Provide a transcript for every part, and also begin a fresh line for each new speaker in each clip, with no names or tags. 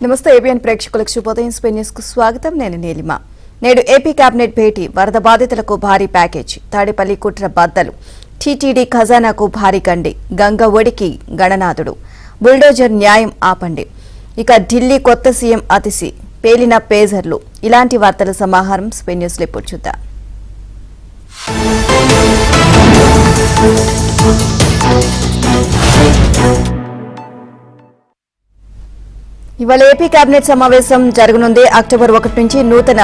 నమస్తే ఏబిఎన్ ప్రేక్షకులకు శుభోదయం స్పెయిన్ న్యూస్ కు స్వాగతం. నేను నీలిమ. నేడు ఏపీ కేబినెట్ భేటీ, వరద బాధితులకు భారీ ప్యాకేజ్, తాడేపల్లి కుట్ర బద్దలు, టీటీడీ ఖజానాకు భారీ గండి, గంగ ఒడికి గణనాథుడు, బుల్డోజర్ న్యాయం ఆపండి. ఇక ఢిల్లీ కొత్త సీఎం అతిశి, పేలిన పేజర్లు, ఇలాంటి వార్తల సమాహారం స్పెయిన్ న్యూస్ లో ఇప్పుడు చూద్దాం. ఇవాళ ఏపీ కేబినెట్ సమావేశం జరగనుంది. అక్టోబర్ 1 నుంచి నూతన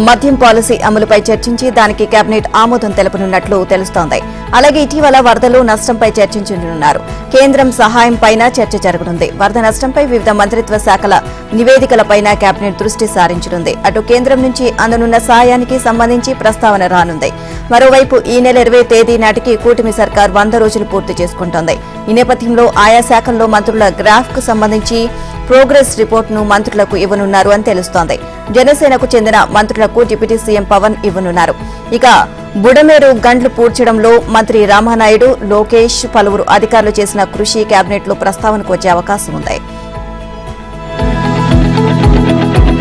మద్యం పాలసీ అమలుపై చర్చించి దానికి కేబినెట్ ఆమోదం తెలపనున్నట్లు తెలుస్తోంది. అలాగే ఇటీవల వరదలు నష్టంపై చర్చించనున్నారు. కేంద్రం సహాయంపైన చర్చ జరగనుంది. వరద నష్టంపై వివిధ మంత్రిత్వ శాఖల నివేదికలపైన కేబినెట్ దృష్టి సారించనుంది. అటు కేంద్రం నుంచి అందనున్న సహాయానికి సంబంధించి ప్రస్తావన రానుంది. మరోవైపు ఈ నెల 20 తేదీ నాటికి కూటమి సర్కార్ 100 రోజులు పూర్తి చేసుకుంటోంది. ఈ నేపథ్యంలో ఆయా శాఖల్లో మంత్రుల గ్రాఫ్ కు సంబంధించి ప్రోగ్రెస్ రిపోర్టును మంత్రులకు ఇవ్వనున్నారు అని తెలుస్తోంది. జనసేనకు చెందిన మంత్రులకు డిప్యూటీ సీఎం పవన్ ఇవ్వనున్నారు. ఇక బుడమేరు గండ్లు పూడ్చడంలో మంత్రి రామానాయుడు, లోకేష్, పలువురు అధికారులు చేసిన కృషి కేబినెట్ లో ప్రస్తావనకు వచ్చే అవకాశం ఉంది.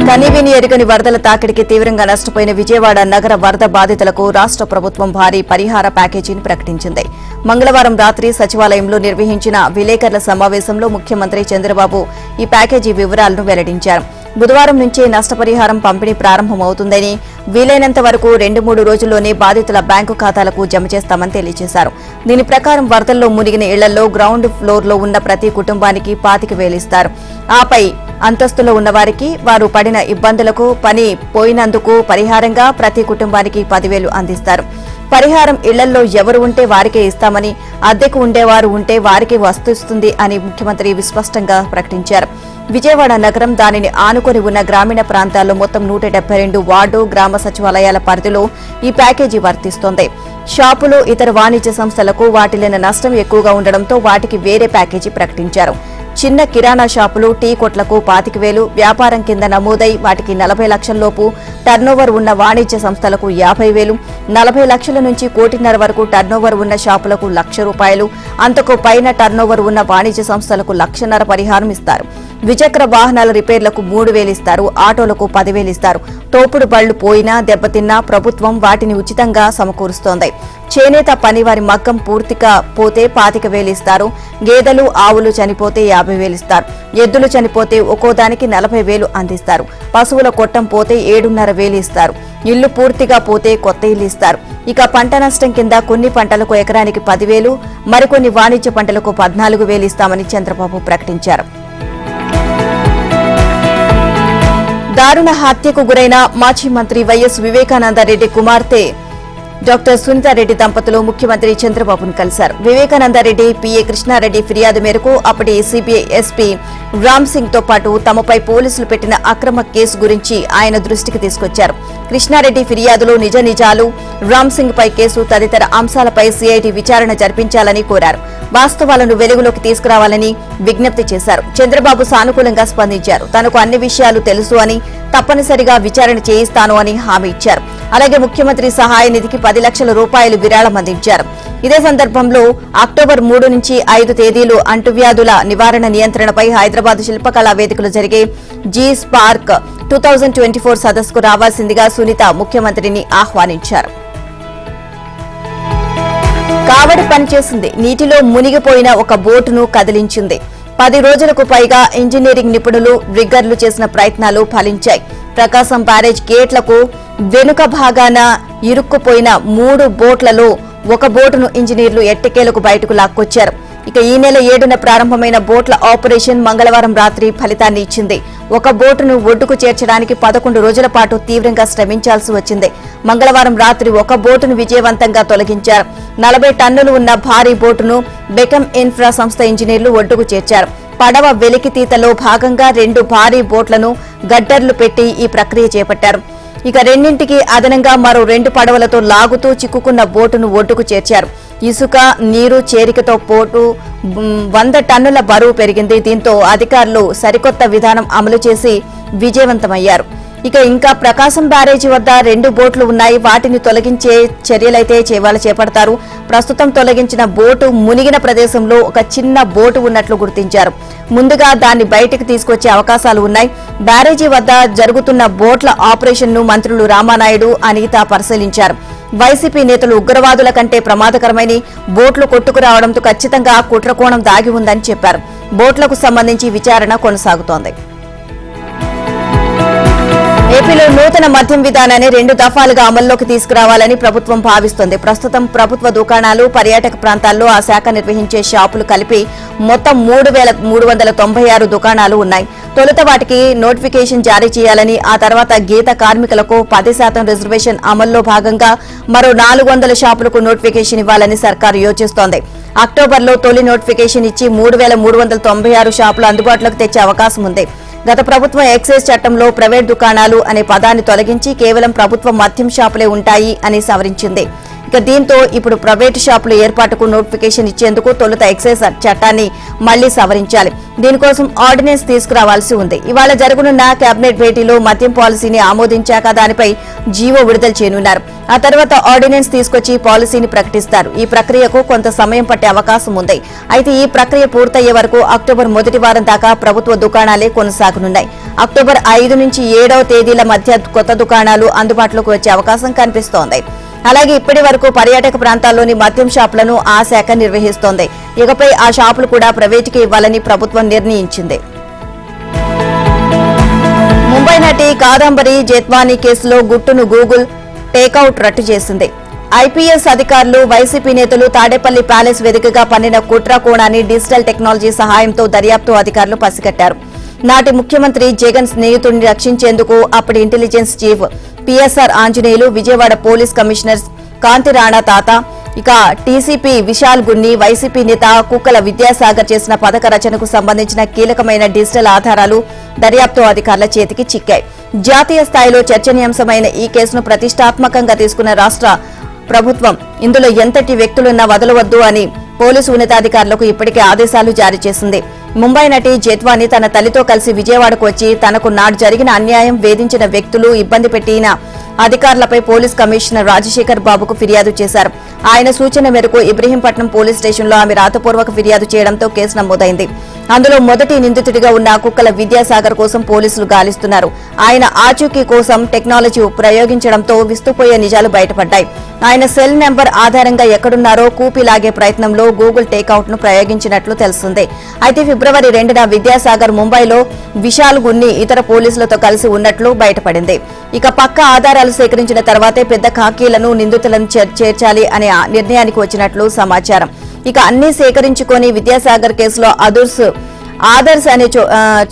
కనీవిని ఎరుగని వరదల తాకిడికి తీవ్రంగా నష్టపోయిన విజయవాడ నగర వరద బాధితులకు రాష్ట్ర ప్రభుత్వం భారీ పరిహార ప్యాకేజీని ప్రకటించింది. మంగళవారం రాత్రి సచివాలయంలో నిర్వహించిన విలేకరుల సమావేశంలో ముఖ్యమంత్రి చంద్రబాబు ఈ ప్యాకేజీ వివరాలను వెల్లడించారు. బుధవారం నుంచే నష్టపరిహారం పంపిణీ ప్రారంభమవుతుందని, వీలైనంత వరకు 2-3 రోజుల్లోనే బాధితుల బ్యాంకు ఖాతాలకు జమ చేస్తామని తెలియజేశారు. దీని ప్రకారం వరదల్లో మునిగిన ఇళ్లలో గ్రౌండ్ ఫ్లోర్లో ఉన్న ప్రతి కుటుంబానికి 25,000 ఇస్తారు. ఆపై అంతస్తులో ఉన్నవారికి వారు పడిన ఇబ్బందులకు, పని పోయినందుకు పరిహారంగా ప్రతి కుటుంబానికి 10,000 అందిస్తారు. పరిహారం ఇళ్లలో ఎవరు ఉంటే వారికే ఇస్తామని, అద్దెకు ఉండేవారు ఉంటే వారికి వస్తుంది అని ముఖ్యమంత్రి విస్పష్టంగా ప్రకటించారు. విజయవాడ నగరం, దానిని ఆనుకొని ఉన్న గ్రామీణ ప్రాంతాల్లో మొత్తం 172 వార్డు, గ్రామ సచివాలయాల పరిధిలో ఈ ప్యాకేజీ వర్తిస్తోంది. షాపులు, ఇతర వాణిజ్య సంస్థలకు వాటిల్లిన నష్టం ఎక్కువగా ఉండడంతో వాటికి వేరే ప్యాకేజీ ప్రకటించారు. చిన్న కిరాణా షాపులు, టీ కొట్లకు 25,000, వ్యాపారం కింద నమోదై వాటికి 40 లక్షల లోపు టర్నోవర్ ఉన్న వాణిజ్య సంస్థలకు 50,000, 40 లక్షల నుంచి 1,50,00,000 వరకు టర్నోవర్ ఉన్న షాపులకు ₹1,00,000, అంతకు పైన టర్నోవర్ ఉన్న వాణిజ్య సంస్థలకు ₹1,50,000 పరిహారం ఇస్తారు. ద్విచక్ర వాహనాల రిపేర్లకు 3,000 ఇస్తారు. ఆటోలకు 10,000 ఇస్తారు. తోపుడు బళ్లు పోయినా, దెబ్బతిన్నా ప్రభుత్వం వాటిని ఉచితంగా సమకూరుస్తోంది. చేనేత పనివారి మగ్గం పూర్తిగా పోతే 25,000 ఇస్తారు. గేదెలు, ఆవులు చనిపోతే 50,000 ఇస్తారు. ఎద్దులు చనిపోతే ఒక్కోదానికి 40,000 అందిస్తారు. పశువుల కొట్టం పోతే 7,500 ఇస్తారు. ఇల్లు పూర్తిగా పోతే కొత్త ఇల్లు ఇస్తారు. ఇక పంట నష్టం కింద కొన్ని పంటలకు ఎకరానికి 10,000, మరికొన్ని వాణిజ్య పంటలకు 14,000 ఇస్తామని చంద్రబాబు ప్రకటించారు. దారుణ హత్యకు గురైన మాజీ మంత్రి వైఎస్ వివేకానందరెడ్డి కుమార్తె డాక్టర్ సునీతారెడ్డి దంపతులు ముఖ్యమంత్రి చంద్రబాబును కలిశారు. వివేకానందరెడ్డి పిఏ కృష్ణారెడ్డి ఫిర్యాదు మేరకు అప్పటి సిబిఐ ఎస్పీ రామ్ సింగ్ తో పాటు తమపై పోలీసులు పెట్టిన అక్రమ కేసు గురించి ఆయన దృష్టికి తీసుకొచ్చారు. కృష్ణారెడ్డి ఫిర్యాదులో నిజ నిజాలు, రామ్ సింగ్ పై కేసు తదితర అంశాలపై సిఐడి విచారణ జరిపించాలని కోరారు. వాస్తవాలను వెలుగులోకి తీసుకురావాలని విజ్ఞప్తి చేశారు. చంద్రబాబు సానుకూలంగా స్పందించారు. తనకు అన్ని విషయాలు తెలుసు అని, తప్పనిసరిగా విచారణ చేయిస్తాను అని హామీ ఇచ్చారు. అలాగే ముఖ్యమంత్రి సహాయ నిధికి 10 లక్షల రూపాయలు విరాళం అందించారు. ఇదే సందర్భంలో అక్టోబర్ 3 నుంచి 5 తేదీలు అంటువ్యాధుల నివారణ నియంత్రణపై హైదరాబాద్ శిల్పకళా వేదికలో జరిగే జీ స్పార్క్ 2024 సదస్సుకు రావాల్సిందిగా సునీత ముఖ్యమంత్రిని ఆహ్వానించారు. కావడి పనిచేసింది. నీటిలో మునిగిపోయిన ఒక బోటును కదిలించింది. 10 రోజులకు పైగా ఇంజనీరింగ్ నిపుణులు, రిగ్గర్లు చేసిన ప్రయత్నాలు ఫలించాయి. ప్రకాశం బ్యారేజ్ గేట్లకు వెనుక భాగాన ఇరుక్కుపోయిన 3 బోట్లలో ఒక బోటును ఇంజనీర్లు ఎట్టకేలకు బయటకు లాక్కొచ్చారు. ఇక ఈ నెల 7న ప్రారంభమైన బోట్ల ఆపరేషన్ మంగళవారం రాత్రి ఫలితాన్ని ఇచ్చింది. ఒక బోటును ఒడ్డుకు చేర్చడానికి 11 రోజుల పాటు తీవ్రంగా శ్రమించాల్సి వచ్చింది. మంగళవారం రాత్రి ఒక బోటును విజయవంతంగా తొలగించారు. 40 టన్నులు ఉన్న భారీ బోటును బెకమ్ ఇన్ఫ్రా సంస్థ ఇంజనీర్లు ఒడ్డుకు చేర్చారు. పడవ వెలికితీతలో భాగంగా 2 భారీ బోట్లను గడ్డర్లు పెట్టి ఈ ప్రక్రియ చేపట్టారు. ఇక రెండింటికి అదనంగా మరో 2 పడవలతో లాగుతూ చిక్కుకున్న బోటును ఒడ్డుకు చేర్చారు. ఇసుక, నీరు చేరికతో బోటు 100 టన్నుల బరువు పెరిగింది. దీంతో అధికారులు సరికొత్త విధానం అమలు చేసి విజయవంతమయ్యారు. ఇంకా ప్రకాశం బ్యారేజీ వద్ద 2 బోట్లు ఉన్నాయి. వాటిని తొలగించే చర్యలైతే చేపడతారు. ప్రస్తుతం తొలగించిన బోటు మునిగిన ప్రదేశంలో ఒక చిన్న బోటు ఉన్నట్లు గుర్తించారు. ముందుగా దాన్ని బయటికి తీసుకొచ్చే అవకాశాలు ఉన్నాయి. బ్యారేజీ వద్ద జరుగుతున్న బోట్ల ఆపరేషన్ను మంత్రులు రామానాయుడు, అనిత పరిశీలించారు. వైసీపీ నేతలు ఉగ్రవాదుల కంటే ప్రమాదకరమైన బోట్లు కొట్టుకురావడంతో ఖచ్చితంగా కుట్రకోణం దాగి ఉందని చెప్పారు. బోట్లకు సంబంధించి విచారణ కొనసాగుతోంది. ఏపీలో నూతన మద్యం విధానాన్ని 2 దఫాలుగా అమల్లోకి తీసుకురావాలని ప్రభుత్వం భావిస్తోంది. ప్రస్తుతం ప్రభుత్వ దుకాణాలు, పర్యాటక ప్రాంతాల్లో ఆ శాఖ నిర్వహించే షాపులు కలిపి మొత్తం 3,396 దుకాణాలు ఉన్నాయి. తొలుత వాటికి నోటిఫికేషన్ జారీ చేయాలని, ఆ తర్వాత గీత కార్మికులకు 10% రిజర్వేషన్ అమల్లో భాగంగా మరో 400 షాపులకు నోటిఫికేషన్ ఇవ్వాలని సర్కారు యోచిస్తోంది. అక్టోబర్లో తొలి నోటిఫికేషన్ ఇచ్చి 3,396 షాపులు అందుబాటులోకి తెచ్చే అవకాశం ఉంది. గత ప్రభుత్వం ఎక్సైజ్ చట్టంలో ప్రైవేట్ దుకాణాలు అనే పదాన్ని తొలగించి కేవలం ప్రభుత్వ మద్యం షాపులే ఉంటాయి అని సవరించింది. దీంతో ఇప్పుడు ప్రైవేటు షాపుల ఏర్పాటుకు నోటిఫికేషన్ ఇచ్చేందుకు తొలుత ఎక్సైజ్ చట్టాన్ని మళ్లీ సవరించాలి. దీనికోసం ఆర్డినెన్స్ తీసుకురావాల్సి ఉంది. ఇవాళ జరగనున్న కేబినెట్ భేటీలో మద్యం పాలసీని ఆమోదించాక దానిపై జీవో విడుదల చేయనున్నారు. ఆ తర్వాత ఆర్డినెన్స్ తీసుకొచ్చి పాలసీని ప్రకటిస్తారు. ఈ ప్రక్రియకు కొంత సమయం పట్టే అవకాశం ఉంది. అయితే ఈ ప్రక్రియ పూర్తయ్యే వరకు అక్టోబర్ మొదటి వారం దాకా ప్రభుత్వ దుకాణాలే కొనసాగనున్నాయి. అక్టోబర్ 5 నుంచి 7వ తేదీల మధ్య కొత్త దుకాణాలు అందుబాటులోకి వచ్చే అవకాశం కనిపిస్తోంది. అలాగే ఇప్పటి వరకు పర్యాటక ప్రాంతాల్లోని మద్యం షాపులను ఆ శాఖ నిర్వహిస్తోంది. ఇకపై ఆ షాపులు కూడా ప్రైవేటుకి ఇవ్వాలని ప్రభుత్వం నిర్ణయించింది. ముంబై నటి కాదంబరి జేత్వానీ కేసులో గుట్టును గూగుల్ టేకౌట్ రట్టు చేసింది. ఐపీఎస్ అధికారులు, వైసీపీ నేతలు తాడేపల్లి ప్యాలెస్ వేదికగా పన్నిన కుట్ర కోణాన్ని డిజిటల్ టెక్నాలజీ సహాయంతో దర్యాప్తు అధికారులు పసిగట్టారు. నాటి ముఖ్యమంత్రి జగన్ స్నేహితుడిని రక్షించేందుకు అప్పటి intelligence chief PSR Anjaneyulu, Vijayawada police commissioner Kanti Rana Tata, DCP Vishal Gunni, YCP నేత కుక్కల విద్యాసాగర్ చేసిన పథక రచనకు సంబంధించిన కీలకమైన డిజిటల్ ఆధారాలు దర్యాప్తు అధికారుల చేతికి చిక్కాయి. జాతీయ స్థాయిలో చర్చనీయాంశమైన ఈ కేసును ప్రతిష్టాత్మకంగా తీసుకున్న రాష్ట్ర ప్రభుత్వం ఇందులో ఎంతటి వ్యక్తులున్నా వదలవద్దు అని పోలీసు ఉన్నతాధికారులకు ఇప్పటికే ఆదేశాలు జారీ చేసింది. ముంబై నటి జేత్వానీ తన తల్లితో కలిసి విజయవాడకు వచ్చి తనకు నాడు జరిగిన అన్యాయం, వేధించిన వ్యక్తులు, ఇబ్బంది పెట్టిన అధికారులపై పోలీస్ కమిషనర్ రాజశేఖర్ బాబుకు ఫిర్యాదు చేశారు. ఆయన సూచన మేరకు ఇబ్రహీంపట్నం పోలీస్ స్టేషన్లో ఆమె రాతపూర్వక ఫిర్యాదు చేయడంతో కేసు నమోదైంది. అందులో మొదటి నిందితుడిగా ఉన్న కుక్కల విద్యాసాగర్ కోసం పోలీసులు గాలిస్తున్నారు. ఆయన ఆచూకీ కోసం టెక్నాలజీ ప్రయోగించడంతో విస్తుపోయే నిజాలు బయటపడ్డాయి. ఆయన సెల్ నెంబర్ ఆధారంగా ఎక్కడున్నారో కూపిలాగే ప్రయత్నంలో గూగుల్ టేకౌట్ ను ప్రయోగించినట్లు తెలిసిందే. అయితే ఫిబ్రవరి 2న విద్యాసాగర్ ముంబైలో విశాల్ గున్ని ఇతర పోలీసులతో కలిసి ఉన్నట్లు బయటపడింది. పక్క ఆధారాలు సేకరించిన తర్వాతే పెద్ద ఖాకీలను, నిందితులను చేర్చాలి అనే నిర్ణయానికి వచ్చినట్లు సమాచారం. అన్ని సేకరించుకొని విద్యాసాగర్ కేసులో ఆదర్శ్ అనే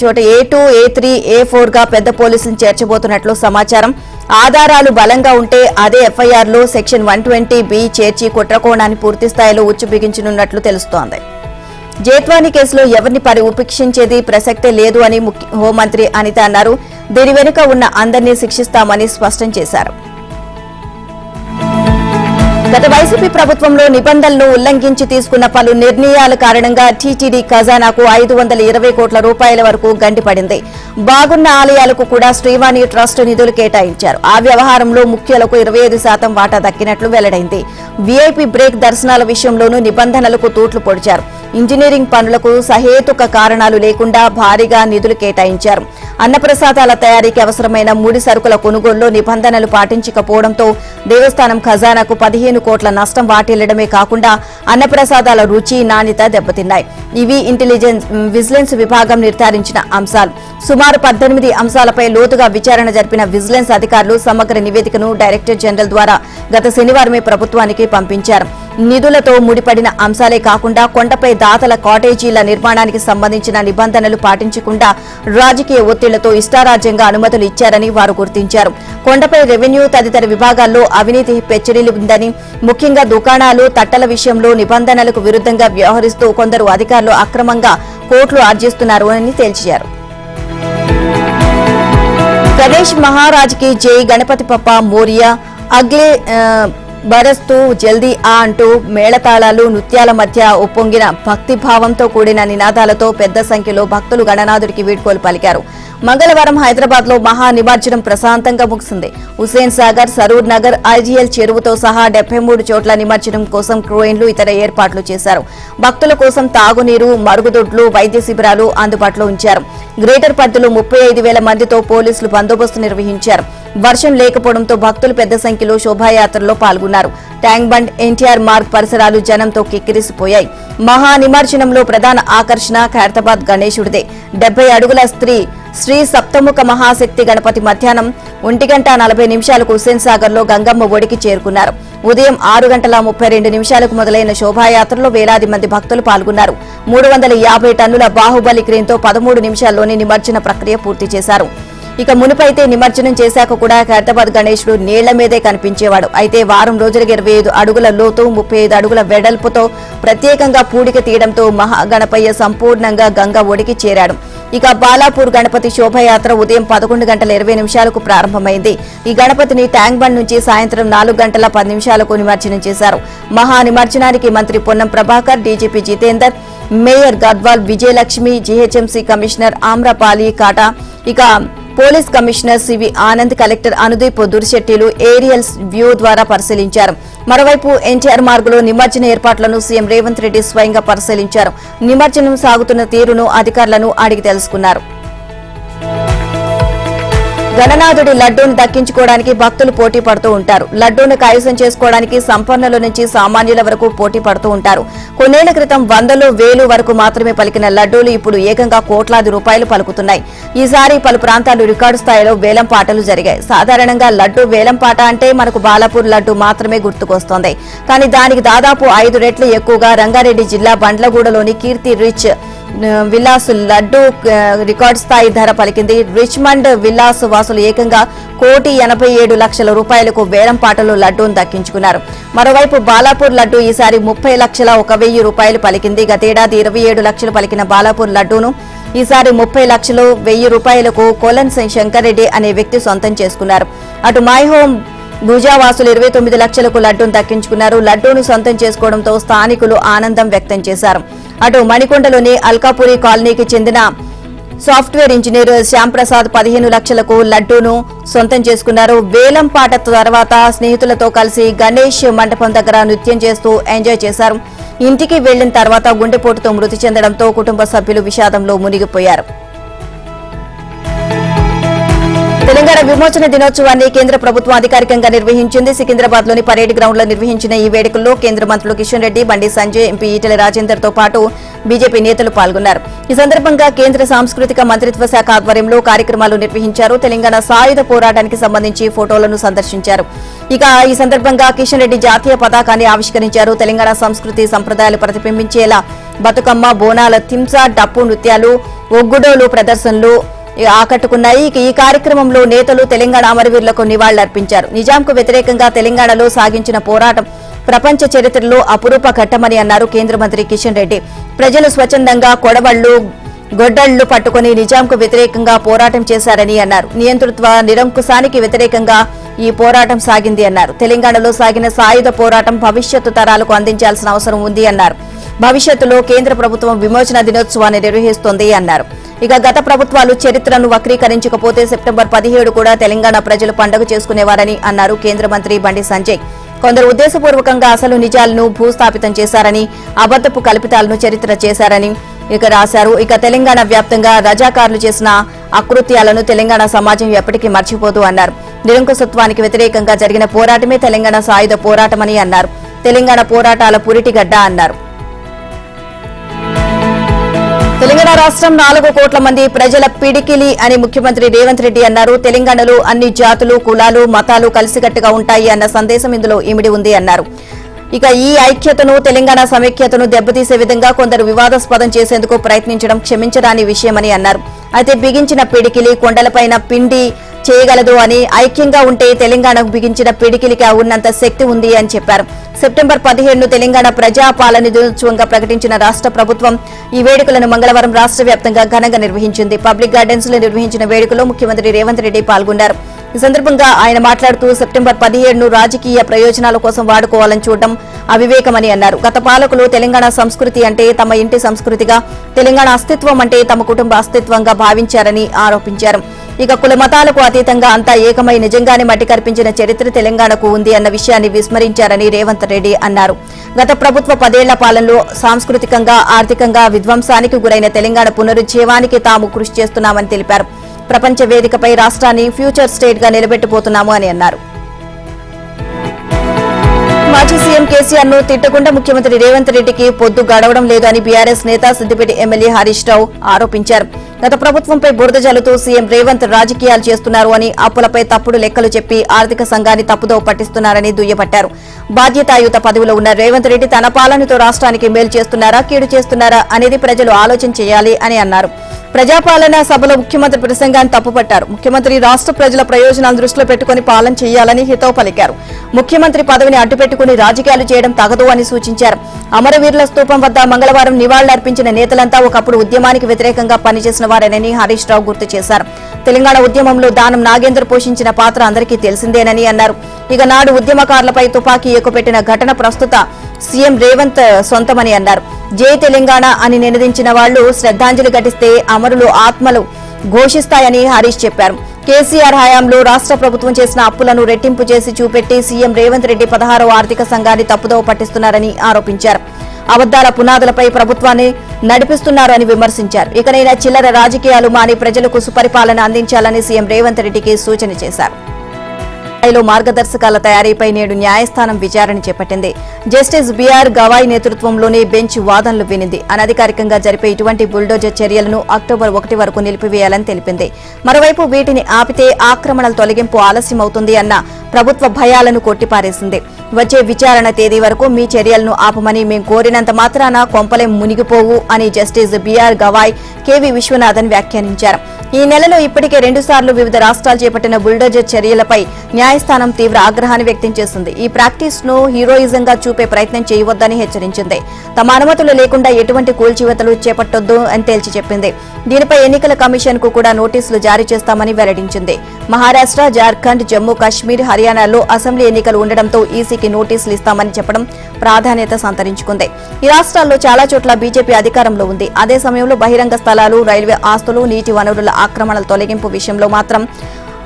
చోట A2, A3, A4 గా పెద్ద పోలీసులను చేర్చబోతున్నట్లు సమాచారం. ఆధారాలు బలంగా ఉంటే అదే FIR లో సెక్షన్ 120B చేర్చి కుట్రకోణాన్ని పూర్తి స్థాయిలో ఉచ్చు బిగించనున్నట్లు తెలుస్తోంది. జేత్వానీ కేసులో ఎవరిని ఉపేక్షించేది ప్రసక్తే లేదు అని హోంమంత్రి అనిత అన్నారు. దీని వెనుక ఉన్న అందరినీ శిక్షిస్తామని స్పష్టం చేశారు. గత వైసీపీ ప్రభుత్వంలో నిబంధనలను ఉల్లంఘించి తీసుకున్న పలు నిర్ణయాల కారణంగా టీటీడీ ఖజానాకు 520 కోట్ల రూపాయల వరకు గండిపడింది. బాగున్న ఆలయాలకు కూడా శ్రీవాణి ట్రస్ట్ నిధులు కేటాయించారు. ఆ వ్యవహారంలో ముఖ్యులకు 25% వాటా దక్కినట్లు వెల్లడైంది. వీఐపీ బ్రేక్ దర్శనాల విషయంలోనూ నిబంధనలకు తూట్లు పొడిచారు. ఇంజనీరింగ్ పనులకు సహేతుక కారణాలు లేకుండా భారీగా నిధులు కేటాయించారు. అన్నప్రసాదాల తయారీకి అవసరమైన ముడి సరుకుల కొనుగోలులో నిబంధనలు పాటించకపోవడంతో దేవస్థానం ఖజానాకు 15 కోట్ల నష్టం వాటిల్లడమే కాకుండా అన్నప్రసాదాల రుచి, నాణ్యత దెబ్బతిన్నాయి. ఇవి విజిలెన్స్ విభాగం నిర్ధారించిన అంశాలు. సుమారు 18 అంశాలపై లోతుగా విచారణ జరిపిన విజిలెన్స్ అధికారులు సమగ్ర నివేదికను డైరెక్టర్ జనరల్ ద్వారా గత శనివారమే ప్రభుత్వానికి పంపించారు. నిధులతో ముడిపడిన అంశాలే కాకుండా కొండపై దాతల కాటేజీల నిర్మాణానికి సంబంధించిన నిబంధనలు పాటించకుండా రాజకీయ ఒత్తిళ్లతో ఇష్టారాజ్యంగా అనుమతులు ఇచ్చారని వారు గుర్తించారు. కొండపై రెవెన్యూ తదితర విభాగాల్లో అవినీతి పెచ్చరిల్లిందని, ముఖ్యంగా దుకాణాలు, తట్టల విషయంలో నిబంధనలకు విరుద్ధంగా వ్యవహరిస్తూ కొందరు అధికారులు అక్రమంగా కోట్లు ఆర్జిస్తున్నారు అని తేల్చారు. గణేష్ మహారాజ్ కి జై, గణపతి బప్పా మోరియా, అగ్లే బరస్తూ జల్దీ ఆ అంటూ మేళతాళాలు నృత్యాల మధ్య ఉప్పొంగిన భక్తిభావంతో కూడిన నినాదాలతో పెద్ద సంఖ్యలో భక్తులు గణనాథుడికి వీడ్కోలు పలికారు. మంగళవారం హైదరాబాద్ లో మహా నిమజ్జనం ప్రశాంతంగా ముగిసింది. హుస్సేన్ సాగర్, సరూర్ నగర్, ఐజీఎల్ చెరువుతో సహా 73 చోట్ల నిమజ్జనం కోసం క్రేన్లు ఇతర ఏర్పాట్లు చేశారు. భక్తుల కోసం తాగునీరు, మరుగుదొడ్లు, వైద్య శిబిరాలు అందుబాటులో ఉంచారు. గ్రేటర్ పరిధిలో 35,000 మందితో పోలీసులు బందోబస్తు నిర్వహించారు. వర్షం లేకపోవడంతో భక్తులు పెద్ద సంఖ్యలో శోభాయాత్రలో పాల్గొన్నారు. ట్యాంక్ బండ్, ఎన్టీఆర్ మార్గ్ పరిసరాలు జనంతో కిక్కిరిసిపోయాయి. మహా నిమజ్జనంలో ప్రధాన ఆకర్షణ ఖైరతాబాద్ గణేశుడిదే. 70 అడుగుల శ్రీ సప్తముఖ మహాశక్తి గణపతి మధ్యాహ్నం 1:40 హుస్సేన్ సాగర్ లో గంగమ్మ ఒడికి చేరుకున్నారు. ఉదయం 6:32 మొదలైన శోభాయాత్రలో వేలాది మంది భక్తులు పాల్గొన్నారు. 350 టన్నుల బాహుబలి క్రేన్తో 13 నిమిషాల్లోనే నిమజ్జన ప్రక్రియ పూర్తి చేశారు. ఇక మునుపైతే నిమజ్జనం చేశాక కూడా ఖైరతాబాద్ గణేశుడు నీళ్ల మీదే కనిపించేవాడు. అయితే వారం రోజులకి 25 అడుగుల లోతు, 35 అడుగుల వెడల్పుతో ప్రత్యేకంగా పూడిక తీయడంతో మహాగణపయ్య సంపూర్ణంగా గంగ ఒడికి చేరాడు. ఇక బాలాపూర్ గణపతి శోభయాత్ర ఉదయం 11:20 ప్రారంభమైంది. ఈ గణపతిని ట్యాంక్ బండ్ నుంచి సాయంత్రం 4:10 నిమజ్జనం చేశారు. మహా నిమజ్జనానికి మంత్రి Ponnam Prabhakar, DGP Jitender, mayor Gadwal Vijayalakshmi, GHMC commissioner Amrapali Kata, ఇక police commissioner CV Anand, collector Anudeep దురిశెట్టిలు ఏరియల్ వ్యూ ద్వారా పరిశీలించారు. మరోవైపు ఎన్టీఆర్ మార్గులో నిమజ్జన ఏర్పాట్లను సీఎం రేవంత్ రెడ్డి స్వయంగా పరిశీలించారు. నిమజ్జనం సాగుతున్న తీరును అధికారులను అడిగి తెలుసుకున్నారు. గణనాథుడి లడ్డూను దక్కించుకోవడానికి భక్తులు పోటీ పడుతూ ఉంటారు. లడ్డూను కైవసం చేసుకోవడానికి సంపన్నుల నుంచి సామాన్యుల వరకు పోటీ పడుతూ ఉంటారు. కొన్నేళ్ల క్రితం 100, 1000 వరకు మాత్రమే పలికిన లడ్డూలు ఇప్పుడు ఏకంగా కోట్లాది రూపాయలు పలుకుతున్నాయి. ఈసారి పలు ప్రాంతాలు రికార్డు స్థాయిలో వేలం పాటలు జరిగాయి. సాధారణంగా లడ్డూ వేలం పాట అంటే మనకు బాలాపూర్ లడ్డూ మాత్రమే గుర్తుకొస్తోంది. కానీ దానికి దాదాపు 5 రెట్లు ఎక్కువగా రంగారెడ్డి జిల్లా బండ్లగూడలోని కీర్తి రిచ్ విల్లాస్ లడ్డూ రికార్డు స్థాయి ధర పలికింది. రిచ్మండ్ విల్లాస్ వాసులు ఏకంగా 1,87,00,000 రూపాయలకు వేలం పాటలో లడ్డూను దక్కించుకున్నారు. మరోవైపు బాలాపూర్ లడ్డూ ఈసారి 30,01,000 రూపాయలు పలికింది. గతేడాది 27 లక్షలు పలికిన బాలాపూర్ లడ్డూను ఈసారి 30 లక్షలు 1,000 రూపాయలకు కోలన్ శంకర్రెడ్డి అనే వ్యక్తి సొంతం చేసుకున్నారు. అటు మై హోమ్ భుజావాసులు 29 లక్షలకు లడ్డూను దక్కించుకున్నారు. లడ్డూను సొంతం చేసుకోవడంతో స్థానికులు ఆనందం వ్యక్తం చేశారు. అటు మణికొండలోని అల్కాపురి కాలనీకి చెందిన సాఫ్ట్వేర్ ఇంజనీర్ శ్యాంప్రసాద్ 15 లక్షలకు లడ్డూను సొంతం చేసుకున్నారు. వేలం పాట తర్వాత స్నేహితులతో కలిసి గణేష్ మండపం దగ్గర నృత్యం చేస్తూ ఎంజాయ్ చేశారు. ఇంటికి వెళ్లిన తర్వాత గుండెపోటుతో మృతి చెందడంతో కుటుంబ సభ్యులు విషాదంలో మునిగిపోయారు. తెలంగాణ విమోచన దినోత్సవాన్ని కేంద్ర ప్రభుత్వం అధికారికంగా నిర్వహించింది. సికింద్రాబాద్ లోని పరేడ్ గ్రౌండ్ లో నిర్వహించిన ఈ వేడుకల్లో కేంద్ర మంత్రులు కిషన్ రెడ్డి, బండి సంజయ్, ఎంపీ ఈటెల రాజేందర్ తో పాటు బీజేపీ నేతలు పాల్గొన్నారు. ఈ సందర్భంగా కేంద్ర సాంస్కృతిక మంత్రిత్వ శాఖ ఆధ్వర్యంలో కార్యక్రమాలు నిర్వహించారు. తెలంగాణ సాయుధ పోరాటానికి సంబంధించి ఫోటోలను సందర్శించారు. ఇక ఈ సందర్భంగా కిషన్ రెడ్డి జాతీయ పతాకాన్ని ఆవిష్కరించారు. తెలంగాణ సంస్కృతి సంప్రదాయాలు ప్రతిబింబించేలా బతుకమ్మ, బోనాల, తింస, డప్పు నృత్యాలు, ఒగ్గుడోలు ప్రదర్శనలు ఆకట్టుకున్నాయి. ఈ కార్యక్రమంలో నేతలు తెలంగాణ అమరవీరులకు నివాళులర్పించారు. నిజాంకు వ్యతిరేకంగా తెలంగాణలో సాగించిన పోరాటం ప్రపంచ చరిత్రలో అపురూప ఘట్టమని అన్నారు కేంద్ర మంత్రి కిషన్ రెడ్డి. ప్రజలు స్వచ్ఛందంగా కొడవళ్లు, గొడ్డళ్లు పట్టుకుని నిజాంకు వ్యతిరేకంగా పోరాటం చేశారని అన్నారు. నియంతృత్వ నిరంకుశానికి వ్యతిరేకంగా ఈ పోరాటం సాగింది అన్నారు. తెలంగాణలో సాగిన సాయుధ పోరాటం భవిష్యత్తు తరాలకు అందించాల్సిన అవసరం ఉంది అన్నారు. భవిష్యత్తులో కేంద్ర ప్రభుత్వం విమోచన దినోత్సవాన్ని నిర్వహిస్తోంది అన్నారు. ఇక గత ప్రభుత్వాలు చరిత్రను వక్రీకరించకపోతే సెప్టెంబర్ 17 కూడా తెలంగాణ ప్రజలు పండుగ చేసుకునేవారని అన్నారు కేంద్ర మంత్రి బండి సంజయ్. కొందరు ఉద్దేశపూర్వకంగా అసలు నిజాలను భూస్థాపితం చేశారని, అబద్ధపు కల్పితాలను చరిత్ర చేశారని ఇక రాశారు. ఇక తెలంగాణ వ్యాప్తంగా రజాకారులు చేసిన అకృత్యాలను తెలంగాణ సమాజం ఎప్పటికీ మర్చిపోదు అన్నారు. నిరంకుశత్వానికి వ్యతిరేకంగా జరిగిన పోరాటమే తెలంగాణ సాయుధ పోరాటమని అన్నారు. తెలంగాణ పోరాటాల పురిటిగడ్డ అన్నారు. తెలంగాణ రాష్ట్రం 4 కోట్ల మంది ప్రజల పిడికిలి అని ముఖ్యమంత్రి రేవంత్ రెడ్డి అన్నారు. తెలంగాణలో అన్ని జాతులు, కులాలు, మతాలు కలిసికట్టుగా ఉంటాయి అన్న సందేశం ఇందులో ఇమిడి ఉంది అన్నారు. ఇక ఈ ఐక్యతను, తెలంగాణ సమైక్యతను దెబ్బతీసే విధంగా కొందరు వివాదాస్పదం చేసేందుకు ప్రయత్నించడం క్షమించరాని విషయమని అన్నారు. అయితే బిగించిన పిడికిలి కొండలపైన పిండి చేయగలదు అని, ఐక్యంగా ఉంటే తెలంగాణకు బిగించిన పిడికిలికి ఉన్నంత శక్తి ఉంది అని చెప్పారు. సెప్టెంబర్ 17ను తెలంగాణ ప్రజాపాలన దినోత్సవంగా ప్రకటించిన రాష్ట్ర ప్రభుత్వం ఈ వేడుకలను మంగళవారం రాష్ట్ర వ్యాప్తంగా ఘనంగా నిర్వహించింది. పబ్లిక్ గార్డెన్స్ లో నిర్వహించిన వేడుకలో ముఖ్యమంత్రి రేవంత్ రెడ్డి పాల్గొన్నారు. ఈ సందర్భంగా ఆయన మాట్లాడుతూ సెప్టెంబర్ 17ను రాజకీయ ప్రయోజనాల కోసం వాడుకోవాలని చూడడం అవివేకమని అన్నారు. గత పాలకులు తెలంగాణ సంస్కృతి అంటే తమ ఇంటి సంస్కృతిగా, తెలంగాణ అస్తిత్వం అంటే తమ కుటుంబ అస్తిత్వంగా భావించారని ఆరోపించారు. ఇక కుల మతాలకు అతీతంగా అంతా ఏకమై నిజంగానే మట్టి కల్పించిన చరిత్ర తెలంగాణకు ఉంది అన్న విషయాన్ని విస్మరించారని రేవంత్ రెడ్డి అన్నారు. గత ప్రభుత్వ 10 ఏళ్ల పాలనలో సాంస్కృతికంగా, ఆర్థికంగా విధ్వంసానికి గురైన తెలంగాణ పునరుజ్జీవానికి తాము కృషి చేస్తున్నామని తెలిపారు. ప్రపంచ వేదికపై రాష్ట్రాన్ని ఫ్యూచర్ స్టేట్ గా నిలబెట్టబోతున్నాము అని అన్నారు. మాజీ సీఎం కేసీఆర్ ను తిట్టకుండా ముఖ్యమంత్రి రేవంత్ రెడ్డికి పొద్దు గడవడం లేదు అని బీఆర్ఎస్ నేత సిద్దిపేట ఎమ్మెల్యే హరీష్ రావు ఆరోపించారు. గత ప్రభుత్వంపై బురద జల్లుతూ సీఎం రేవంత్ రాజకీయాలు చేస్తున్నారు అని, అప్పులపై తప్పుడు లెక్కలు చెప్పి ఆర్థిక సంఘాన్ని తప్పుదోవ పట్టిస్తున్నారని దుయ్యబట్టారు. బాధ్యతాయుత పదవిలో ఉన్న రేవంత్ రెడ్డి తన పాలనతో రాష్ట్రానికి మేలు చేస్తున్నారా, కీడు చేస్తున్నారా అనేది ప్రజలు ఆలోచన చేయాలి అని అన్నారు. ప్రజాపాలన సభలో ముఖ్యమంత్రి ప్రసంగాన్ని తప్పుపట్టారు. ముఖ్యమంత్రి రాష్ట్ర ప్రజల ప్రయోజనాలను దృష్టిలో పెట్టుకుని పాలన చేయాలని హితవు పలికారు. ముఖ్యమంత్రి పదవిని అడ్డుపెట్టుకుని రాజకీయాలు చేయడం తగదు అని సూచించారు. అమరవీరుల స్తూపం వద్ద మంగళవారం నివాళులర్పించిన నేతలంతా ఒకప్పుడు ఉద్యమానికి వ్యతిరేకంగా పనిచేసిన వారేనని హరీష్ రావు గుర్తు చేశారు. తెలంగాణ ఉద్యమంలో దానం నాగేంద్ర పోషించిన పాత్ర అందరికీ తెలిసిందేనని అన్నారు. ఇక నాడు ఉద్యమకారులపై తుపాకీ ఎక్కుపెట్టిన ఘటన ప్రస్తుత సీఎం రేవంత్ సొంతమని అన్నారు. జై తెలంగాణ అని నినదించిన వాళ్లు శ్రద్ధాంజలి ఘటిస్తే అమరులు ఆత్మలు ఘోషిస్తాయని హరీష్ చెప్పారు. కేసీఆర్ హయాంలో రాష్ట్ర ప్రభుత్వం చేసిన అప్పులను రెట్టింపు చేసి చూపెట్టి సీఎం రేవంత్ రెడ్డి 16వ ఆర్థిక సంఘాన్ని తప్పుదోవ పట్టిస్తున్నారని ఆరోపించారు. అబద్దాల పునాదులపై ప్రభుత్వాన్ని నడిపిస్తున్నారు అని విమర్శించారు. ఇకనైనా చిల్లర రాజకీయాలు మాని ప్రజలకు సుపరిపాలన అందించాలని సీఎం రేవంత్ రెడ్డికి సూచన చేశారు. మార్గదర్శకాల తయారీపై నేడు న్యాయస్థానం విచారణ చేపట్టింది. జస్టిస్ బీఆర్ గవాయ్ నేతృత్వంలోని బెంచ్ వాదనలు వినింది. అనధికారికంగా జరిపే ఇటువంటి బుల్డోజర్ చర్యలను అక్టోబర్ 1 వరకు నిలిపివేయాలని తెలిపింది. మరోవైపు వీటిని ఆపితే ఆక్రమణల తొలగింపు ఆలస్యమవుతుంది అన్న ప్రభుత్వ భయాలను కొట్టిపారేసింది. వచ్చే విచారణ తేదీ వరకు మీ చర్యలను ఆపమని మేం కోరినంత మాత్రాన కొంపలేం మునిగిపోవు అని justice B R Gavai, K V Viswanathan వ్యాఖ్యానించారు. ఈ నెలలో ఇప్పటికే 2 సార్లు వివిధ రాష్ట్రాలు చేపట్టిన బుల్డోజర్ చర్యలపై న్యాయస్థానం తీవ్ర ఆగ్రహాన్ని వ్యక్తం చేసింది. ఈ ప్రాక్టీస్ ను హీరోయిజంగా చూపే ప్రయత్నం చేయవద్దని హెచ్చరించింది. తమ అనుమతులు లేకుండా ఎటువంటి కూల్చివేతలు చేపట్టొద్దు అని తేల్చి చెప్పింది. దీనిపై ఎన్నికల కమిషన్ కు కూడా నోటీసులు జారీ చేస్తామని వెల్లడించింది. మహారాష్ట్ర, జార్ఖండ్, జమ్మూ కాశ్మీర్, హర్యానాలో అసెంబ్లీ ఎన్నికలు ఉండడంతో ఈసీకి నోటీసులు ఇస్తామని చెప్పడం ప్రాధాన్యత సంతరించుకుంది. ఈ రాష్ట్రాల్లో చాలా చోట్ల బీజేపీ అధికారంలో ఉంది. అదే సమయంలో బహిరంగ స్థలాలు, రైల్వే ఆస్తులు, నీటి వనరుల ఆక్రమణల తొలగింపు విషయంలో మాత్రం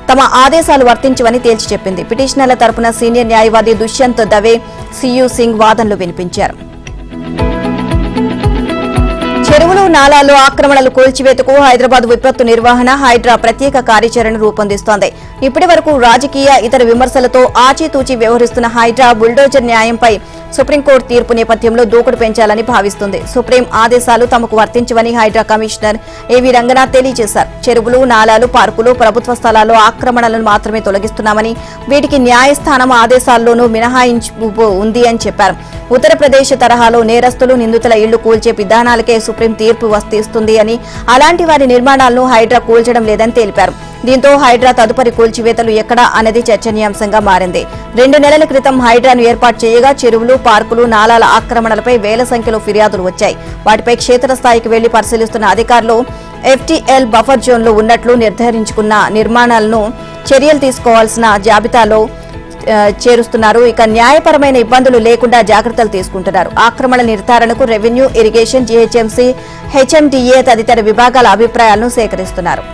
తమ ఆదేశాలు వర్తించవని తేల్చి చెప్పింది. పిటిషనర్ల తరపున సీనియర్ న్యాయవాది దుష్యంత్ దవే, సియు సింగ్ వాదనలు వినిపించారు. చెరువులు, నాలాల్లో ఆక్రమణలు కూల్చివేతకు హైదరాబాద్ విపత్తు నిర్వహణ హైడ్రా ప్రత్యేక కార్యాచరణ రూపొందిస్తోంది. ఇప్పటి వరకు రాజకీయ, ఇతర విమర్శలతో ఆచితూచి వ్యవహరిస్తున్న హైడ్రా బుల్డోజర్ న్యాయంపై సుప్రీంకోర్టు తీర్పు నేపథ్యంలో దూకుడు పెంచాలని భావిస్తుంది. సుప్రీం ఆదేశాలు తమకు వర్తించవని హైడ్రా కమిషనర్ ఏవీ రంగనాథ్ తెలియజేశారు. చెరువులు, నాలాలు, పార్కులు, ప్రభుత్వ స్థలాల్లో ఆక్రమణలను మాత్రమే తొలగిస్తున్నామని, వీటికి న్యాయస్థానం ఆదేశాల్లోనూ మినహాయింపు ఉంది అని చెప్పారు. ఉత్తరప్రదేశ్ తరహాలో నేరస్తులు, నిందితుల ఇళ్లు కూల్చే విధానాలకే సుప్రీం తీర్పు వస్తుంది అని, అలాంటి వారి నిర్మాణాలను హైడ్రా కూల్చడం లేదని తెలిపారు. దీంతో హైడ్రా తదుపరి కూల్చివేతలు ఎక్కడా అనేది చర్చనీయాంశంగా మారింది. 2 నెలల క్రితం హైడ్రాను ఏర్పాటు చేయగా చెరువులు, పార్కులు, నాలాల ఆక్రమణలపై వేల సంఖ్యలో ఫిర్యాదులు వచ్చాయి. వాటిపై క్షేత్రస్థాయికి వెళ్లి పరిశీలిస్తున్న అధికారులు ఎఫ్టీఎల్ బఫర్ జోన్లో ఉన్నట్లు నిర్ధారించుకున్న నిర్మాణాలను చర్యలు తీసుకోవాల్సిన జాబితాలో చేరుస్తున్నారు. ఇక న్యాయపరమైన ఇబ్బందులు లేకుండా జాగ్రత్తలు తీసుకుంటున్నారు. ఆక్రమణ నిర్ధారణకు రెవెన్యూ, ఇరిగేషన్, జీహెచ్ఎంసీ, హెచ్ఎండిఏ తదితర విభాగాల అభిప్రాయాలను సేకరిస్తున్నారు.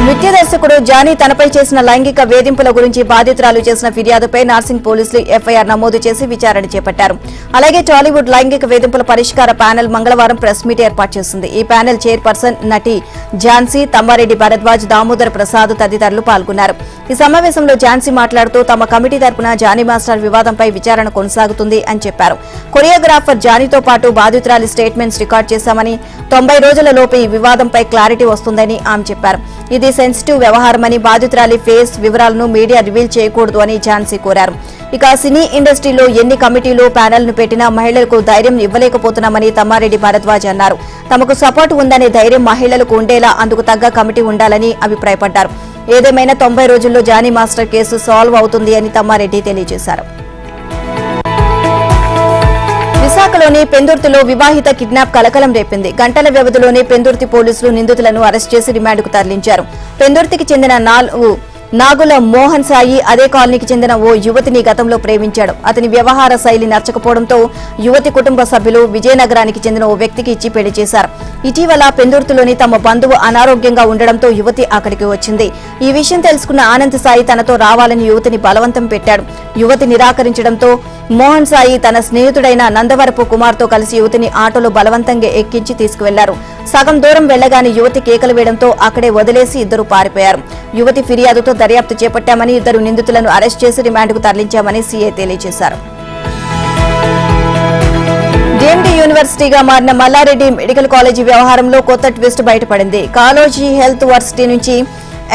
నృత్య దర్శకుడు జానీ తనపై చేసిన లైంగిక వేధింపుల గురించి బాధితురాలు చేసిన ఫిర్యాదుపై నార్సింగ్ పోలీసులు ఎఫ్ఐఆర్ నమోదు చేసి విచారణ చేపట్టారు. అలాగే టాలీవుడ్ లైంగిక వేధింపుల పరిష్కార ప్యానెల్ మంగళవారం ప్రెస్ మీట్ ఏర్పాటు చేసింది. ఈ ప్యానెల్ చైర్పర్సన్ నటి ఝాన్సీ, తమ్మారెడ్డి భరద్వాజ్, దామోదర్ ప్రసాద్ తదితరులు పాల్గొన్నారు. ఈ సమావేశంలో ఝాన్సీ మాట్లాడుతూ తమ కమిటీ తరపున జానీ మాస్టర్ వివాదంపై విచారణ కొనసాగుతుంది అని చెప్పారు. కొరియోగ్రాఫర్ జానీతో పాటు బాధితురాలి స్టేట్మెంట్స్ రికార్డు చేశామని, 90 రోజుల లోపు ఈ వివాదంపై క్లారిటీ వస్తుందని ఆమె చెప్పారు. ఇది సెన్సిటివ్ వ్యవహారమని, బాధితురాలి ఫేస్ వివరాలను మీడియా రివీల్ చేయకూడదు అని ఝాన్సీ కోరారు. ఇక సినీ ఇండస్ట్రీలో ఎన్ని కమిటీలు, ప్యానెల్ను పెట్టినా మహిళలకు ధైర్యం ఇవ్వలేకపోతున్నామని తమ్మారెడ్డి భరద్వాజ్ అన్నారు. తమకు సపోర్ట్ ఉందనే ధైర్యం మహిళలకు ఉండేలా అందుకు తగ్గ కమిటీ ఉండాలని అభిప్రాయపడ్డారు. ఏదేమైనా 90 రోజుల్లో జానీ మాస్టర్ కేసు సాల్వ్ అవుతుంది అని తమ్మారెడ్డి తెలియజేశారు. విశాఖలోని పెందుర్తిలో వివాహిత కిడ్నాప్ కలకలం రేపింది. గంటల వ్యవధిలోనే పెందుర్తి పోలీసులు నిందితులను అరెస్ట్ చేసి రిమాండ్కు తరలించారు. పెందుర్తికి చెందిన నాగుల మోహన్ సాయి అదే కాలనీకి చెందిన ఓ యువతిని గతంలో ప్రేమించాడు. అతని వ్యవహార శైలి నచ్చకపోవడంతో యువతి కుటుంబ సభ్యులు విజయనగరానికి చెందిన ఓ వ్యక్తికి ఇచ్చి పెళ్లి చేశారు. ఇటీవల పెందుర్తిలోని తమ బంధువు అనారోగ్యంగా ఉండడంతో యువతి అక్కడికి వచ్చింది. ఈ విషయం తెలుసుకున్న ఆనంద్ సాయి తనతో రావాలని యువతిని బలవంతం పెట్టాడు. యువతి నిరాకరించడంతో మోహన్ సాయి తన స్నేహితుడైన నందవరపు కుమార్తో కలిసి యువతిని ఆటోలో బలవంతంగా ఎక్కించి తీసుకువెళ్లారు. సగం దూరం వెళ్లగానే యువతి కేకలు వేయడంతో అక్కడే వదిలేసి ఇద్దరు పారిపోయారు. యువతి ఫిర్యాదుతో దర్యాప్తు చేపట్టామని, ఇద్దరు నిందితులను అరెస్ట్ చేసి రిమాండ్కు తరలించామని సీఐ తెలియజేశారు. డీమ్డ్ యూనివర్సిటీగా మారిన మల్లారెడ్డి మెడికల్ కాలేజీ వ్యవహారంలో కొత్త ట్విస్ట్ బయటపడింది. కాలేజీ హెల్త్ వర్సిటీ నుంచి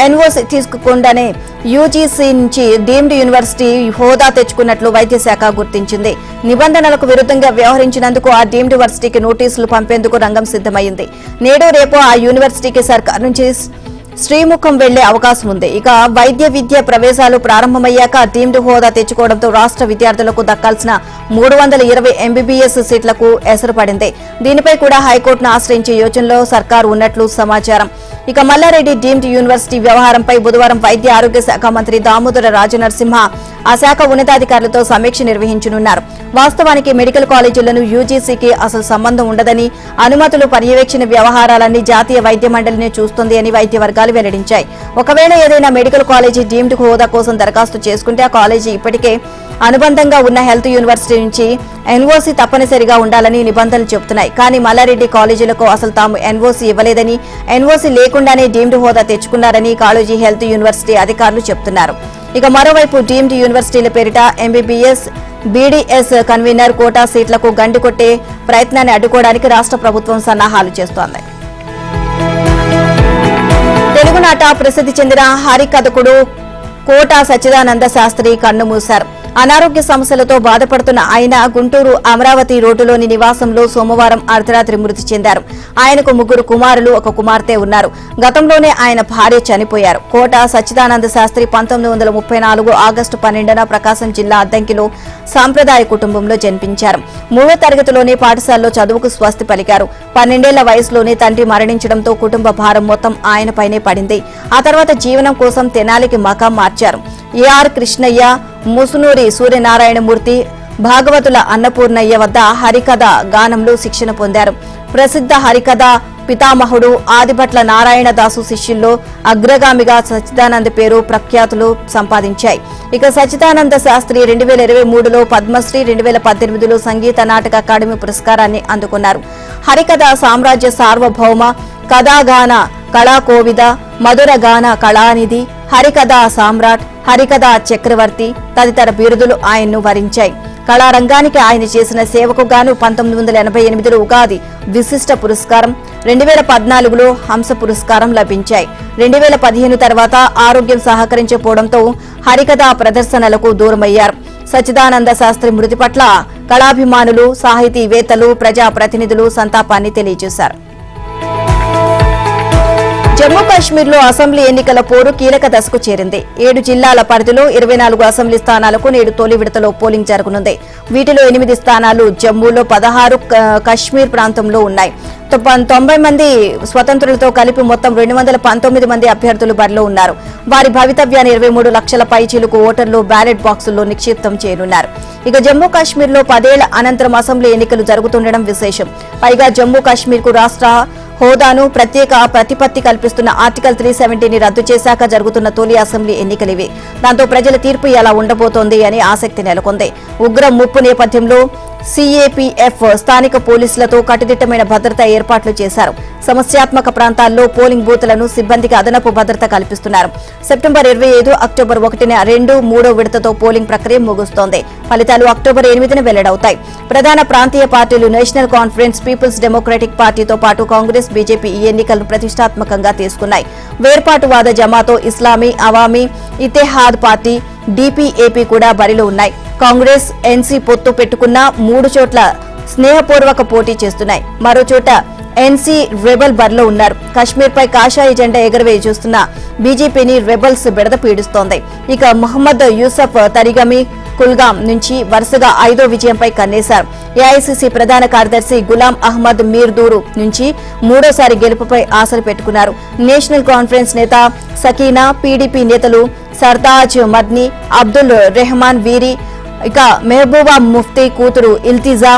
ఎన్ఓసీ తీసుకుండానే యూజీసీ నుంచి డీమ్డ్ యూనివర్సిటీ హోదా తెచ్చుకున్నట్లు వైద్య శాఖ గుర్తించింది. నిబంధనలకు విరుద్ధంగా వ్యవహరించినందుకు ఆ డీమ్డ్ యూనివర్సిటీకి నోటీసులు పంపేందుకు రంగం సిద్ధమైంది. నేడు రేపు ఆ యూనివర్సిటీకి సర్కార్ నుంచి శ్రీముఖం వెళ్లే అవకాశం ఉంది. ఇక వైద్య విద్య ప్రవేశాలు ప్రారంభమయ్యాక డీమ్డ్ హోదా తెచ్చుకోవడంతో రాష్ట్ర విద్యార్థులకు దక్కాల్సిన 320 ఎంబీబీఎస్ సీట్లకు ఎసరు పడింది. దీనిపై కూడా హైకోర్టును ఆశ్రయించే యోచనలో సర్కారు ఉన్నట్లు సమాచారం. ఇక మల్లారెడ్డి డీమ్డ్ యూనివర్సిటీ వ్యవహారంపై బుధవారం వైద్య ఆరోగ్య శాఖ మంత్రి దామోదర రాజనరసింహ ఆ శాఖ ఉన్నతాధికారులతో సమీక్ష నిర్వహించనున్నారు. వాస్తవానికి మెడికల్ కాలేజీలను యూజీసీకి అసలు సంబంధం ఉండదని, అనుమతులు పర్యవేక్షణ వ్యవహారాలన్నీ జాతీయ వైద్య మండలినే చూస్తుంది అని వైద్య వర్గాలు వెల్లడించాయి. ఒకవేళ ఏదైనా మెడికల్ కాలేజీ డీమ్డ్ హోదా కోసం దరఖాస్తు చేసుకుంటే ఆ కాలేజీ ఇప్పటికే అనుబంధంగా ఉన్న హెల్త్ యూనివర్సిటీ నుంచి ఎన్ఓసీ తప్పనిసరిగా ఉండాలని నిబంధనలు చెబుతున్నాయి. కానీ మల్లారెడ్డి కాలేజీలకు అసలు తాము ఎన్ఓసీ ఇవ్వలేదని, ఎన్ఓసీ లేకుండానే డీమ్డ్ హోదా తెచ్చుకున్నారని కాలేజీ హెల్త్ యూనివర్సిటీ అధికారులు చెబుతున్నారు. ఇక మరోవైపు డీమ్డ్ యూనివర్సిటీల పేరిట ఎంబీబీఎస్, బీడీఎస్ కన్వీనర్ కోటా సీట్లకు గండి కొట్టే ప్రయత్నాన్ని అడ్డుకోవడానికి రాష్ట్ర ప్రభుత్వం సన్నాహాలు చేస్తోంది. తెలుగునాట ప్రసిద్ధి చెందిన హరికథకుడు కోటా సచ్చిదానంద శాస్త్రి కన్నుమూశారు. అనారోగ్య సమస్యలతో బాధపడుతున్న ఆయన గుంటూరు అమరావతి రోడ్డులోని నివాసంలో సోమవారం అర్ధరాత్రి మృతి చెందారు. ఆయనకు 3 కుమారులు, 1 కుమార్తె ఉన్నారు. గతంలోనే ఆయన భార్య చనిపోయారు. కోట సచ్చిదానంద శాస్త్రి 1934 ఆగస్టు 12న ప్రకాశం జిల్లా అద్దంకిలో సాంప్రదాయ కుటుంబంలో జన్మించారు. 3వ తరగతిలోనే పాఠశాలలో చదువుకు స్వస్తి పలికారు. 12 ఏళ్ల వయసులోనే తండ్రి మరణించడంతో కుటుంబ భారం మొత్తం ఆయనపైనే పడింది. ఆ తర్వాత జీవనం కోసం తెనాలికి మకాం మార్చారు. ఏఆర్ కృష్ణయ్య, ముసునూరి సూర్యనారాయణమూర్తి, భాగవతుల అన్నపూర్ణయ్య వద్ద హరికథ గానంలో శిక్షణ పొందారు. ప్రసిద్ధ హరికథ పితామహుడు ఆదిభట్ల నారాయణదాసు శిష్యుల్లో అగ్రగామిగా సచ్చిదానంద పేరు ప్రఖ్యాతులు సంపాదించాయి. ఇక సచ్చిదానంద శాస్త్రి 2023లో పద్మశ్రీ, 2018లో సంగీత నాటక అకాడమీ పురస్కారాన్ని అందుకున్నారు. హరికథ సామ్రాజ్య సార్వభౌమ, కథాగాన కళాకోవిద, మధుర గాన కళానిధి, హరికథ సామ్రాట్, హరికథ చక్రవర్తి తదితర బిరుదులు ఆయన్ను వరించాయి. కళారంగానికి ఆయన చేసిన సేవకు గాను 1988లో ఉగాది విశిష్ట పురస్కారం, 2014లో హంస పురస్కారం లభించాయి. 2015 తర్వాత ఆరోగ్యం సహకరించకపోవడంతో హరికథ ప్రదర్శనలకు దూరమయ్యారు. సచ్చిదానంద శాస్త్రి మృతి పట్ల కళాభిమానులు, సాహితీవేత్తలు, ప్రజాప్రతినిధులు సంతాపాన్ని తెలియజేశారు. జమ్మూ కాశ్మీర్లో అసెంబ్లీ ఎన్నికల పోరు కీలక దశకు చేరింది. 7 జిల్లాల పరిధిలో 24 అసెంబ్లీ స్థానాలకు నేడు తొలి విడతలో పోలింగ్ జరగనుంది. వీటిలో 8 స్థానాలు జమ్మూలో, 16 కశ్మీర్ ప్రాంతంలో ఉన్నాయి. 90 మంది స్వతంత్రులతో కలిపి మొత్తం 219 మంది అభ్యర్థులు బరిలో ఉన్నారు. వారి భవితవ్యాన్ని 23 లక్షల పైచీలకు ఓటర్లు బ్యాలెట్ బాక్సుల్లో నిక్షిప్తం చేయనున్నారు. ఇక జమ్మూ కాశ్మీర్లో 10 ఏళ్ల అనంతరం అసెంబ్లీ ఎన్నికలు జరుగుతుండడం విశేషం. పైగా జమ్మూ కాశ్మీర్కు రాష్ట్ర హోదాను, ప్రత్యేక ప్రతిపత్తి కల్పిస్తున్న ఆర్టికల్ 370ని రద్దు చేశాక జరుగుతున్న తొలి అసెంబ్లీ ఎన్నికలివి. దాంతో ప్రజల తీర్పు ఎలా ఉండబోతోంది అని ఆసక్తి నెలకొంది. ఉగ్ర ముప్పు నేపథ్యంలో సీఏపీఎఫ్ స్థానిక పోలీసులతో కట్టుదిట్టమైన భద్రతా ఏర్పాట్లు చేశారు. సమస్యాత్మక ప్రాంతాల్లో పోలింగ్ బూత్లను సిబ్బందికి అదనపు భద్రత కల్పిస్తున్నారు. సెప్టెంబర్ 25, అక్టోబర్ 1న 2, 3వ విడతతో పోలింగ్ ప్రక్రియ ముగుస్తోంది. ఫలితాలు అక్టోబర్ 8న వెల్లడవుతాయి. ప్రధాన ప్రాంతీయ పార్టీలు నేషనల్ కాన్ఫరెన్స్, పీపుల్స్ డెమోక్రటిక్ పార్టీతో పాటు కాంగ్రెస్, బీజేపీ ఈ ఎన్నికలను ప్రతిష్టాత్మకంగా తీసుకున్నాయి. వేర్పాటువాద జమాతో ఇస్లామీ, అవామీ ఇత్తెహాద్ పార్టీ, డీపీఏపీ కూడా బరిలో ఉన్నాయి. కాంగ్రెస్, ఎన్సీ పొత్తు పెట్టుకున్న 3 చోట్ల స్నేహపూర్వక పోటీ చేస్తున్నాయి. మరో చోట ఎన్సీ రెబల్ బరిలో ఉన్నారు. కశ్మీర్పై కాషాయ జెండా ఎగరవేయి చూస్తున్న బీజేపీని రెబల్స్ బెడద పీడిస్తోంది. ఇక మహమ్మద్ యూసఫ్ తరిగమి కుల్గాం నుంచి వరుసగా 5వ విజయంపై కన్నేశారు. ఏఐసీసీ ప్రధాన కార్యదర్శి గులాం అహ్మద్ మీర్దూరు నుంచి 3వ గెలుపుపై ఆశలు పెట్టుకున్నారు. నేషనల్ కాన్ఫరెన్స్ నేత సకీనా, పీడీపీ నేతలు సర్తాజ్ మద్ని, అబ్దుల్ రెహమాన్ వీరి, ఇక మెహబూబా ముఫ్తీ కూతురు ఇల్తిజా,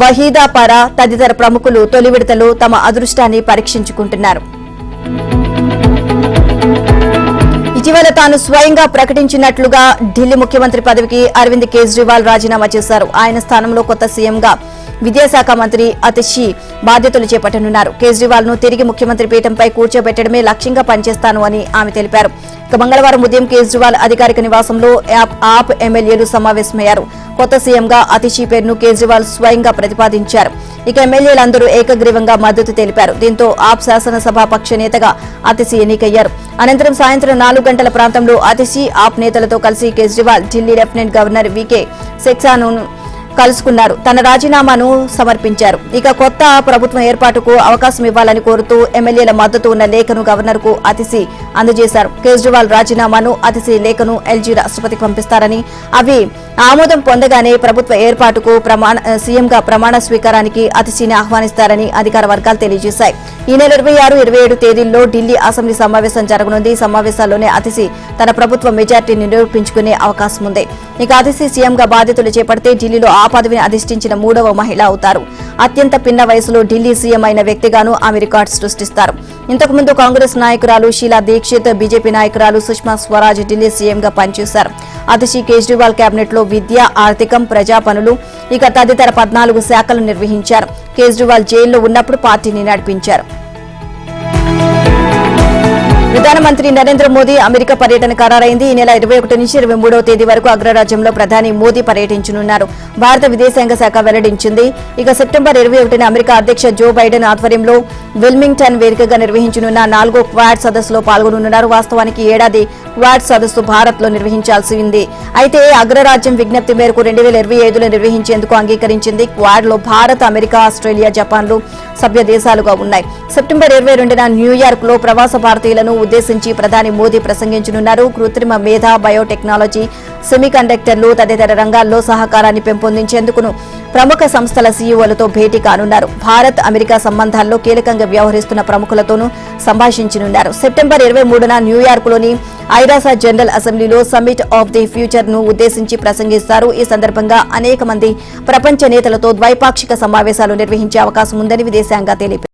వహీదా పరా తదితర ప్రముఖులు తొలి విడతలో తమ అదృష్టాన్ని పరీక్షించుకుంటున్నారు. ఇటీవల తాను స్వయంగా ప్రకటించినట్లుగా ఢిల్లీ ముఖ్యమంత్రి పదవికి అరవింద్ కేజ్రీవాల్ రాజీనామా చేశారు. ఆయన స్థానంలో కొత్త సీఎంగా విద్యాశాఖ మంత్రి అతిషి బాధ్యతలు చేపట్టనున్నారు. కేజ్రీవాల్ ను తిరిగి ముఖ్యమంత్రి పీఠంపై కూర్చోబెట్టడమే లక్ష్యంగా పనిచేస్తాను అని ఆమె తెలిపారు. ఇక మంగళవారం ఉదయం కేజ్రీవాల్ అధికారిక నివాసంలో ఆప్ ఎమ్మెల్యేలు సమావేశమయ్యారు. కొత్త సీఎంగా అతిషి పేరును కేజ్రీవాల్ స్వయంగా ప్రతిపాదించారు. ఇక ఎమ్మెల్యేలందరూ ఏకగ్రీవంగా మద్దతు తెలిపారు. దీంతో ఆప్ శాసనసభ పక్ష నేతగా అతిషి ఎన్నికయ్యారు. అనంతరం సాయంత్రం 4 గంటల ప్రాంతంలో అతిషి ఆప్ నేతలతో కలిసి Kejriwal Delhi lieutenant governor VK సెక్సాను కలుసుకున్నారు. తన రాజీనామాను సమర్పించారు. ఇక కొత్త ప్రభుత్వం ఏర్పాటుకు అవకాశం ఇవ్వాలని కోరుతూ ఎమ్మెల్యేల మద్దతు ఉన్న లేఖను గవర్నర్ కు అతిషి అందజేశారు. కేజ్రీవాల్ రాజీనామాను, అతిషి లేఖను ఎల్జీ రాష్ట్రపతికి పంపిస్తారని, అవి ఆమోదం పొందగానే ప్రభుత్వ ఏర్పాటుకు సీఎంగా ప్రమాణ స్వీకారానికి అతిషిని ఆహ్వానిస్తారని అధికార వర్గాలు తెలియజేశాయి. ఈ నెల 26, 27 తేదీల్లో ఢిల్లీ అసెంబ్లీ సమావేశం జరగనుంది. ఈ సమావేశాల్లోనే అతిషి తన ప్రభుత్వ మెజార్టీని నిరూపించుకునే అవకాశం ఉంది. ఇక అతిషి సీఎంగా బాధ్యతలు చేపడితే ఢిల్లీలో ఆ పదవిని అధిష్ఠించిన 3వ మహిళ అవుతారు. అత్యంత పిన్న వయసులో ఢిల్లీ సీఎం అయిన వ్యక్తిగాను ఆమె రికార్డు సృష్టిస్తారు. ఇంతకుముందు కాంగ్రెస్ నాయకురాలు షీలా దీక్షిత్, బీజేపీ నాయకురాలు సుష్మా స్వరాజ్ ఢిల్లీ సీఎంగా పనిచేశారు. అతిషి కేజ్రీవాల్ కేబినెట్ లో విద్య, ఆర్థికం, ప్రజా పనులు, ఇక తదితర 14 శాఖలు నిర్వహించారు. కేజ్రీవాల్ జైల్లో ఉన్నప్పుడు పార్టీని నడిపించారు. ప్రధానమంత్రి నరేంద్ర మోదీ అమెరికా పర్యటన ఖరారైంది. ఈ నెల 21 నుంచి 23వ తేదీ వరకు అగ్రరాజ్యంలో ప్రధాని మోదీ పర్యటించనున్నారు. భారత విదేశాంగ శాఖ వెల్లడించింది. ఇక సెప్టెంబర్ 21న అమెరికా అధ్యక్ష జో బైడెన్ ఆధ్వర్యంలో విల్మింగ్టన్ వేదికగా నిర్వహించనున్న 4వ క్వాడ్ సదస్సులో పాల్గొనున్నారు. వాస్తవానికి ఏడాది క్వాడ్ సదస్సు భారత్ లో నిర్వహించాల్సి ఉంది. అయితే అగ్రరాజ్యం విజ్ఞప్తి మేరకు 2025లో నిర్వహించేందుకు అంగీకరించింది. క్వాడ్ లో భారత్, అమెరికా, ఆస్ట్రేలియా, జపాన్లు సభ్య దేశాలుగా ఉన్నాయి. సెప్టెంబర్ 22న న్యూయార్క్ లో ప్రవాస భారతీయులను ఉద్దేశించి ప్రధాని మోదీ ప్రసంగించనున్నారు. కృత్రిమ మేధ, బయోటెక్నాలజీ, సెమీకండక్టర్లు తదితర రంగాల్లో సహకారాన్ని పెంపొందించేందుకు ప్రముఖ సంస్థల సీఈఓలతో భేటీ కానున్నారు. భారత్, అమెరికా సంబంధాల్లో కీలకంగా వ్యవహరిస్తున్న ప్రముఖులతోనూ సంభాషించనున్నారు. సెప్టెంబర్ 23న న్యూయార్క్లోని ఐరాస జనరల్ అసెంబ్లీలో సమ్మిట్ ఆఫ్ ది ఫ్యూచర్ ను ఉద్దేశించి ప్రసంగిస్తారు. ఈ సందర్భంగా అనేక మంది ప్రపంచ నేతలతో ద్వైపాక్షిక సమావేశాలు నిర్వహించే అవకాశం ఉందని విదేశాంగ తెలిపారు.